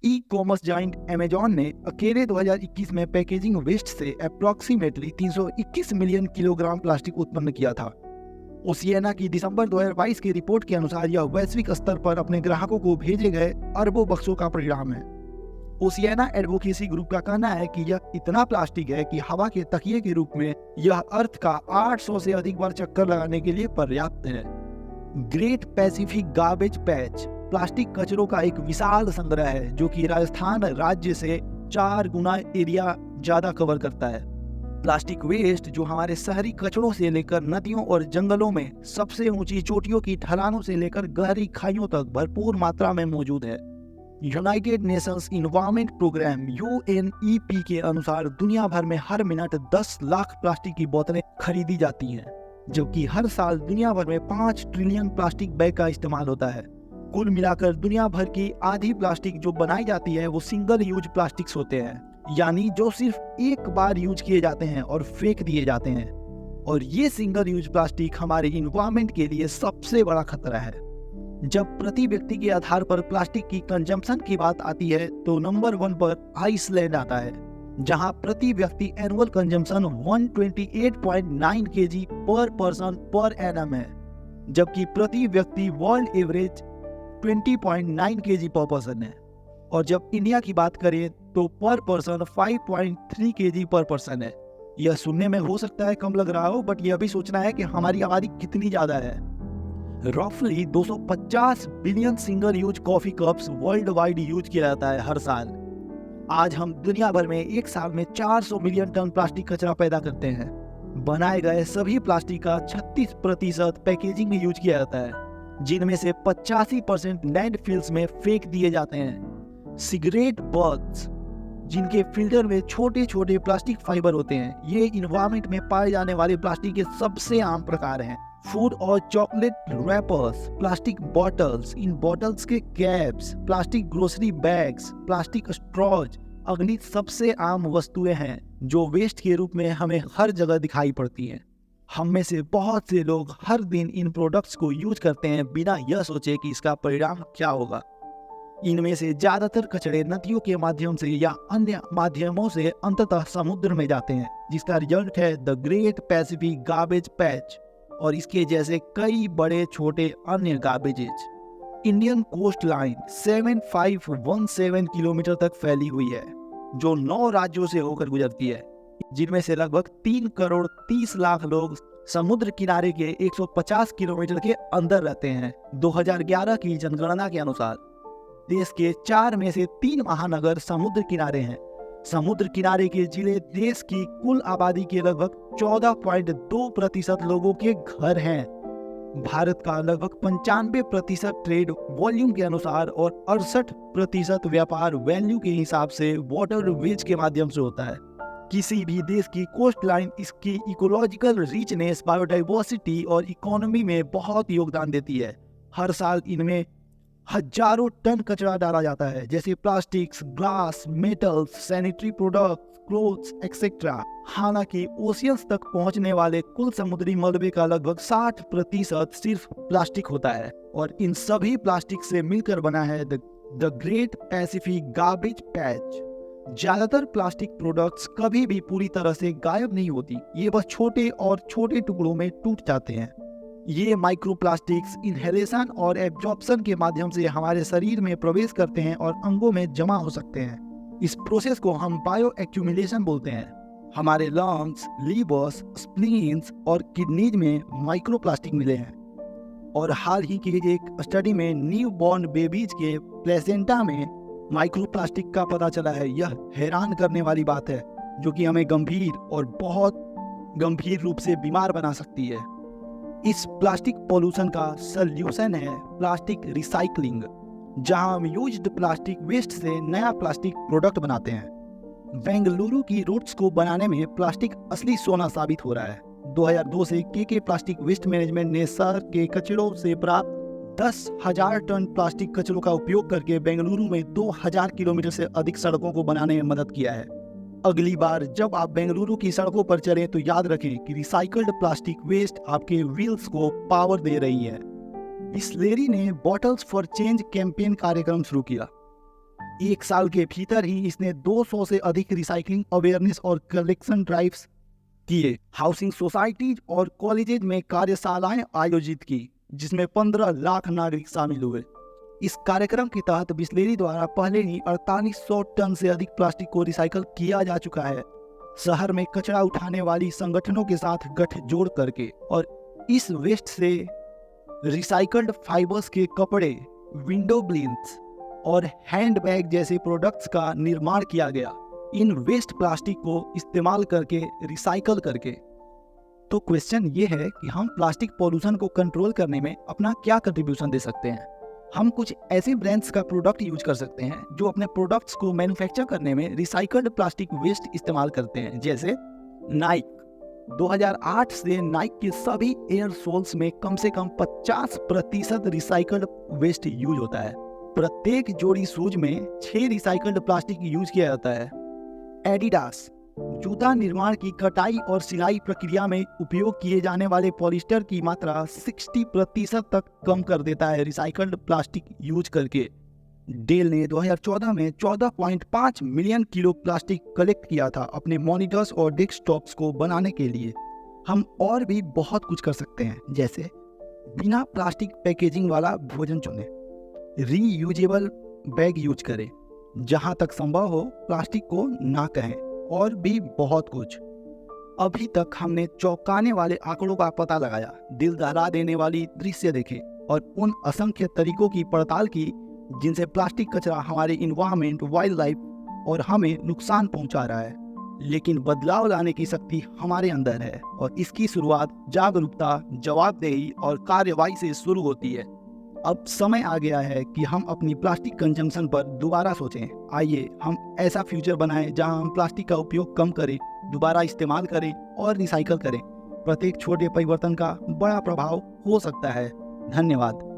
E commerce giant Amazon ने अकेले 2021 में पैकेजिंग वेस्ट से अप्रॉक्सीमेटली 321 मिलियन किलोग्राम प्लास्टिक उत्पन्न किया था। ओशियाना की दिसंबर 2022 की रिपोर्ट के अनुसार यह वैश्विक स्तर पर अपने ग्राहकों को भेजे गए अरबों बक्सों का परिणाम है। ओशियाना एडवोकेसी ग्रुप का कहना है कि यह इतना प्लास्टिक है कि हवा के तकिए के रूप में यह अर्थ का 800 से अधिक बार चक्कर लगाने के लिए पर्याप्त है। Great Pacific garbage patch plastic कचरों का एक विशाल संग्रह है जो कि राजस्थान राज्य से 4 गुना एरिया ज्यादा कवर करता है। प्लास्टिक वेस्ट जो हमारे शहरी कचरों से लेकर नदियों और जंगलों में सबसे ऊंची चोटियों की ढलानों से लेकर गहरी खाइयों तक भरपूर मात्रा में मौजूद है। United nations environment programme UNEP के अनुसार दुनिया भर में हर मिनट 10 लाख प्लास्टिक की बोतलें खरीदी जाती हैं, जबकि हर साल दुनिया भर में 5 ट्रिलियन प्लास्टिक बैग का इस्तेमाल होता है। कुल मिलाकर दुनिया भर की आधी प्लास्टिक जो बनाई जाती है वो सिंगल यूज प्लास्टिक्स होते हैं, यानी जो सिर्फ एक बार यूज किए जाते हैं और फेंक दिए जाते हैं। और ये सिंगल यूज प्लास्टिक हमारे इन्वायरमेंट के लिए सबसे बड़ा खतरा है। जब प्रति व्यक्ति के आधार पर प्लास्टिक की कंजम्पशन की बात आती है तो नंबर 1 पर आइसलैंड आता है, जहां प्रति व्यक्ति एनुअल कंजम्पशन 128.9 kg पर पर्सन पर एनम है, जबकि प्रति व्यक्ति वर्ल्ड एवरेज 20.9 kg पर पर्सन है। और जब इंडिया की बात करें तो पर पर्सन 5.3 kg पर पर्सन है। यह सुनने में हो सकता है कम लग रहा हो, बट यह भी सोचना है कि हमारी आबादी कितनी ज्यादा है। रफली 250 billion single use coffee cups world wide use किया जाता है हर साल। आज हम दुनिया भर में एक साल में 400 मिलियन टन प्लास्टिक कचरा पैदा करते हैं। बनाए गए सभी प्लास्टिक का 36% पैकेजिंग में यूज किया जाता है, जिनमें से 85% लैंडफिल्स में फेंक दिए जाते हैं। सिगरेट बट्स जिनके फिल्टर में छोटे छोटे प्लास्टिक फाइबर होते हैं, ये इन्वायरमेंट में पाए जाने वाले प्लास्टिक के सबसे आम प्रकार हैं। फूड और चॉकलेट रैपर्स, प्लास्टिक बॉटल्स, इन बॉटल्स के caps, plastic grocery bags, plastic straws अगली सबसे आम वस्तुएं हैं जो वेस्ट के रूप में हमें हर जगह दिखाई पड़ती हैं। हम में से बहुत से लोग हर दिन इन प्रोडक्ट्स को यूज करते हैं बिना यह सोचे कि इसका परिणाम क्या होगा। इनमें से ज्यादातर कचरे नदियों के माध्यम से या अन्य माध्यमों से अंततः समुद्र में जाते हैं, जिसका रिजल्ट है the great Pacific garbage patch और इसके जैसे कई बड़े छोटे अन्य गार्बेजेज। इंडियन कोस्ट लाइन 7517 किलोमीटर तक फैली हुई है, जो 9 राज्यों से होकर गुजरती है, जिनमें से लगभग 3 करोड़ 30 लाख लोग समुद्र किनारे के 150 किलोमीटर के अंदर रहते हैं। 2011 की जनगणना के अनुसार देश के 4 में से 3 महानगर समुद्र किनारे हैं। समुद्र किनारे के जिले देश की कुल आबादी के लगभग 14.2% लोगों के घर हैं। भारत का लगभग 95% ट्रेड वॉल्यूम के अनुसार और 68% व्यापार वैल्यू के हिसाब से वाटरवेज के माध्यम से होता है। किसी भी देश की कोस्ट लाइन इसकी इकोलॉजिकल रिचनेस, बायोडाइवर्सिटी और इकोनॉमी में बहुत योगदान देती है। हर साल इनमें हजारों टन कचरा डाला जाता है, जैसे plastics, glass, metals, sanitary products, clothes etcetera. हालांकि ओशियंस तक पहुंचने वाले कुल समुद्री मलबे का लगभग 60% सिर्फ प्लास्टिक होता है और इन सभी प्लास्टिक से मिलकर बना है the great Pacific garbage patch. ज्यादातर प्लास्टिक प्रोडक्ट्स कभी भी पूरी तरह से गायब नहीं होती, ये बस छोटे और छोटे टुकड़ों में टूट जाते हैं। ये माइक्रोप्लास्टिक्स इनहेलेशन और एब्जॉर्प्शन के माध्यम से हमारे शरीर में प्रवेश करते हैं और अंगों में जमा हो सकते हैं। इस प्रोसेस को हम बायो एक्यूमुलेशन बोलते हैं। हमारे लंग्स, लीवर्स, स्प्लीन्स और किडनीज में माइक्रोप्लास्टिक मिले हैं और हाल ही की एक स्टडी में न्यू बॉर्न बेबीज के प्लेसेंटा में माइक्रोप्लास्टिक का पता चला है। यह हैरान करने वाली बात है, जो कि हमें गंभीर और बहुत गंभीर रूप से बीमार बना सकती है। इस प्लास्टिक पोल्यूशन का सल्यूशन है प्लास्टिक रिसाइकलिंग, जहां हम यूज्ड प्लास्टिक वेस्ट से नया प्लास्टिक प्रोडक्ट बनाते हैं। बेंगलुरु की रोड्स को बनाने में प्लास्टिक असली सोना साबित हो रहा है। 2002 से के प्लास्टिक वेस्ट मैनेजमेंट ने शहर के कचरों से प्राप्त 10,000 टन प्लास्टिक कचरों का उपयोग करके बेंगलुरु में 2000 किलोमीटर से अधिक सड़कों को बनाने में मदद किया है। अगली बार जब आप बेंगलुरु की सड़कों पर चलें तो याद रखें कि रिसाइकल्ड प्लास्टिक वेस्ट आपके व्हील्स को पावर दे रही है। बिसलेरी ने बॉटल्स फॉर चेंज कैंपेन कार्यक्रम शुरू किया। 1 साल के भीतर ही इसने 200 से अधिक रिसाइकलिंग अवेयरनेस और कलेक्शन ड्राइव्स किए। हाउसिंग सोसाइटीज और कॉलेजेज में कार्यशालाएं आयोजित की, जिसमें 15 लाख नागरिक शामिल हुए। इस कार्यक्रम के तहत बिस्लेरी द्वारा पहले ही 4800 टन से अधिक प्लास्टिक को रिसाइकल किया जा चुका है। शहर में कचरा उठाने वाली संगठनों के साथ गठजोड़ करके और इस वेस्ट से रिसाइकल्ड फाइबर्स के कपड़े, विंडो ब्लिंस और हैंडबैग जैसे प्रोडक्ट्स का निर्माण किया गया, इन वेस्ट प्लास्टिक को इस्तेमाल करके, रिसाइकल करके। तो क्वेश्चन ये है कि हम प्लास्टिक पॉल्यूशन को कंट्रोल करने में अपना क्या कंट्रीब्यूशन दे सकते हैं। हम कुछ ऐसे ब्रांड्स का प्रोडक्ट यूज कर सकते हैं जो अपने प्रोडक्ट्स को मैन्युफैक्चर करने में रिसाइकल्ड प्लास्टिक वेस्ट इस्तेमाल करते हैं, जैसे नाइक। 2008 से नाइक के सभी एयर सोल्स में कम से कम 50% रिसाइकल्ड वेस्ट यूज होता है। प्रत्येक जोड़ी शूज में 6 रिसाइकल्ड प्लास्टिक यूज किया जाता है। एडिडास जूता निर्माण की कटाई और सिलाई प्रक्रिया में उपयोग किए जाने वाले पॉलिस्टर की मात्रा 60% तक कम कर देता है रिसाइकल्ड प्लास्टिक यूज करके। डेल ने 2014 में 14.5 मिलियन किलो प्लास्टिक कलेक्ट किया था अपने मॉनिटर्स और डेस्कटॉप्स को बनाने के लिए। हम और भी बहुत कुछ कर सकते हैं, जैसे बिना प्लास्टिक पैकेजिंग वाला भोजन चुनें, रीयूजेबल बैग यूज करें, जहां तक संभव हो प्लास्टिक को ना कहें, और भी बहुत कुछ। अभी तक हमने चौंकाने वाले आंकड़ों का पता लगाया, दिल दहला देने वाली दृश्य देखे और उन असंख्य तरीकों की पड़ताल की जिनसे प्लास्टिक कचरा हमारे इन्वायरमेंट, वाइल्ड लाइफ और हमें नुकसान पहुंचा रहा है। लेकिन बदलाव लाने की शक्ति हमारे अंदर है और इसकी शुरुआत जागरूकता, जवाबदेही और कार्रवाई से शुरू होती है। अब समय आ गया है कि हम अपनी प्लास्टिक कंजम्पशन पर दोबारा सोचें। आइए हम ऐसा फ्यूचर बनाएं जहां हम प्लास्टिक का उपयोग कम करें, दोबारा इस्तेमाल करें और रिसाइकल करें। प्रत्येक छोटे परिवर्तन का बड़ा प्रभाव हो सकता है। धन्यवाद।